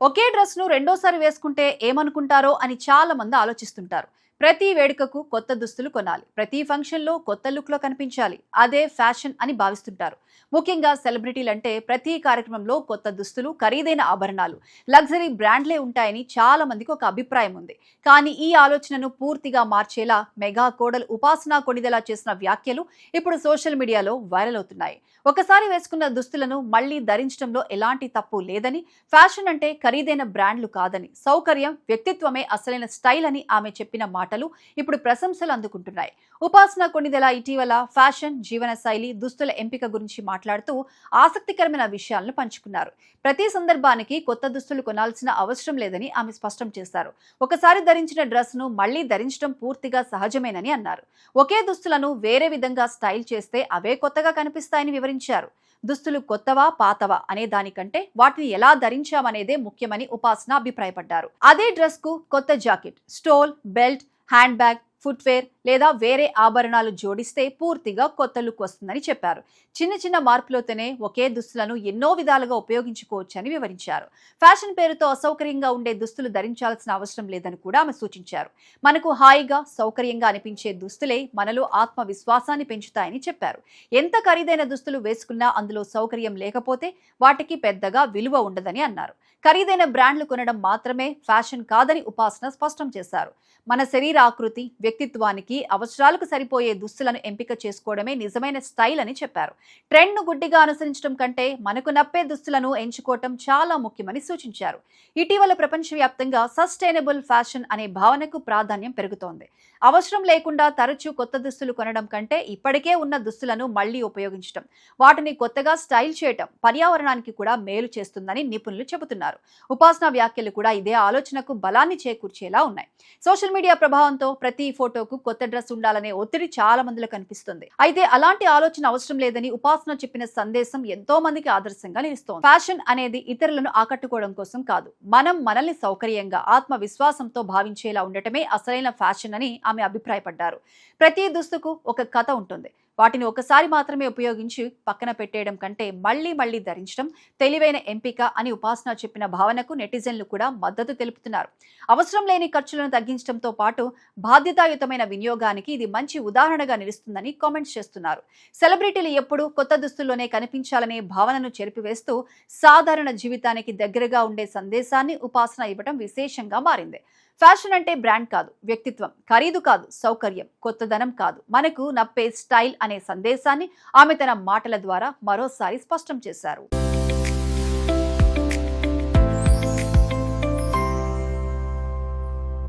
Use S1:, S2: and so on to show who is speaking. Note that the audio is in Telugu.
S1: ఒకే డ్రెస్ ను రెండోసారి వేసుకుంటే ఏమనుకుంటారో అని చాలా మంది ఆలోచిస్తుంటారు. ప్రతి వేడుకకు కొత్త దుస్తులు కొనాలి, ప్రతి ఫంక్షన్ లో కొత్త లుక్ లో కనిపించాలి, అదే ఫ్యాషన్ అని భావిస్తుంటారు. ముఖ్యంగా సెలబ్రిటీలంటే ప్రతి కార్యక్రమంలో కొత్త దుస్తులు, ఖరీదైన ఆభరణాలు, లగ్జరీ బ్రాండ్లే ఉంటాయని చాలా మందికి ఒక అభిప్రాయం ఉంది. కానీ ఈ ఆలోచనను పూర్తిగా మార్చేలా మెగా కోడలు ఉపాసన కొణిదెల చేసిన వ్యాఖ్యలు ఇప్పుడు సోషల్ మీడియాలో వైరల్ అవుతున్నాయి. ఒకసారి వేసుకున్న దుస్తులను మళ్లీ ధరించడంలో ఎలాంటి తప్పు లేదని, ఫ్యాషన్ అంటే ఖరీదైన బ్రాండ్లు కాదని, సౌకర్యం, వ్యక్తిత్వమే అసలైన స్టైల్ అని ఆమె చెప్పిన మాటలు ఇప్పుడు ప్రశంసలు అందుకుంటున్నాయి. ఉపాసన కొణిదెల ఇటీవల ఫ్యాషన్, జీవన శైలి, దుస్తుల ఎంపిక గురించి మాట్లాడుతూ ఆసక్తికరమైన విషయాలను పంచుకున్నారు. ప్రతి సందర్భానికి కొత్త దుస్తులు కొనాల్సిన అవసరం లేదని ఆమె స్పష్టం చేశారు. ఒకసారి ధరించిన డ్రెస్ ను మళ్లీ ధరించడం పూర్తిగా సహజమేనని అన్నారు. ఒకే దుస్తులను వేరే విధంగా స్టైల్ చేస్తే అవే కొత్తగా కనిపిస్తాయని వివరించారు. దుస్తులు కొత్తవా పాతవా అనే దానికంటే వాటిని ఎలా ధరించామనేదే ముఖ్యమని ఉపాసన అభిప్రాయపడ్డారు. అదే డ్రెస్ కు కొత్త jacket, stole, belt, hand bag, footwear లేదా వేరే ఆభరణాలు జోడిస్తే పూర్తిగా కొత్త లుక్ వస్తుందని చెప్పారు. చిన్న చిన్న మార్పులతోనే ఒకే దుస్తులను ఎన్నో విధాలుగా ఉపయోగించుకోవచ్చని వివరించారు. ఫ్యాషన్ పేరుతో అసౌకర్యంగా ఉండే దుస్తులు ధరించాల్సిన అవసరం లేదని కూడా ఆమె సూచించారు. మనకు హాయిగా, సౌకర్యంగా అనిపించే దుస్తులే మనలో ఆత్మవిశ్వాసాన్ని పెంచుతాయని చెప్పారు. ఎంత ఖరీదైన దుస్తులు వేసుకున్నా అందులో సౌకర్యం లేకపోతే వాటికి పెద్దగా విలువ ఉండదని అన్నారు. ఖరీదైన బ్రాండ్లు కొనడం మాత్రమే ఫ్యాషన్ కాదని ఉపాసన స్పష్టం చేశారు. మన శరీర ఆకృతి, వ్యక్తిత్వానికి, అవసరాలకు సరిపోయే దుస్తులను ఎంపిక చేసుకోవడమే నిజమైన స్టైల్ అని చెప్పారు. ట్రెండ్ ను గుడ్డిగా అనుసరించడం కంటే మనకు నప్పే దుస్తులను ఎంచుకోవటం చాలా ముఖ్యమని సూచించారు. ఇటీవల ప్రపంచవ్యాప్తంగా సస్టైనబుల్ ఫ్యాషన్ అనే భావనకు ప్రాధాన్యం పెరుగుతోంది. అవసరం లేకుండా తరచూ కొత్త దుస్తులు కొనడం కంటే ఇప్పటికే ఉన్న దుస్తులను మళ్లీ ఉపయోగించడం, వాటిని కొత్తగా స్టైల్ చేయటం పర్యావరణానికి కూడా మేలు చేస్తుందని నిపుణులు చెబుతున్నారు. ఉపాసన వ్యాఖ్యలు కూడా ఇదే ఆలోచనకు బలాన్ని చేకూర్చేలా ఉన్నాయి. సోషల్ మీడియా ప్రభావంతో ప్రతి ఫోటోకు కొత్త డ్రెస్ ఉండాలనే ఒత్తిడి చాలా మందిలో కనిపిస్తుంది. అయితే అలాంటి ఆలోచన అవసరం లేదని ఉపాసన చెప్పిన సందేశం ఎంతో మందికి ఆదర్శంగా నిలుస్తోంది. ఫ్యాషన్ అనేది ఇతరులను ఆకట్టుకోవడం కోసం కాదు, మనం మనల్ని సౌకర్యంగా, ఆత్మవిశ్వాసంతో భావించేలా ఉండటమే అసలైన ఫ్యాషన్ అని ఆమె అభిప్రాయపడ్డారు. ప్రతి దుస్తుకు ఒక కథ ఉంటుంది. వాటిని ఒకసారి మాత్రమే ఉపయోగించి పక్కన పెట్టేయడం కంటే మళ్లీ మళ్లీ ధరించడం తెలివైన ఎంపిక అని ఉపాసన చెప్పిన భావనకు నెటిజన్లు కూడా మద్దతు తెలుపుతున్నారు. అవసరం లేని ఖర్చులను తగ్గించడంతో పాటు బాధ్యతాయుతమైన వినియోగానికి ఇది మంచి ఉదాహరణగా నిలుస్తుందని కామెంట్స్ చేస్తున్నారు. సెలబ్రిటీలు ఎప్పుడూ కొత్త దుస్తుల్లోనే కనిపించాలనే భావనను చెరిపివేస్తూ సాధారణ జీవితానికి దగ్గరగా ఉండే సందేశాన్ని ఉపాసన ఇవ్వడం విశేషంగా మారింది. ఫ్యాషన్ అంటే బ్రాండ్ కాదు, వ్యక్తిత్వం, ఖరీదు కాదు, సౌకర్యం, కొత్తదనం కాదు, మనకు నప్పే స్టైల్ అనే సందేశాన్ని ఆమె తన మాటల ద్వారా మరోసారి స్పష్టం చేశారు.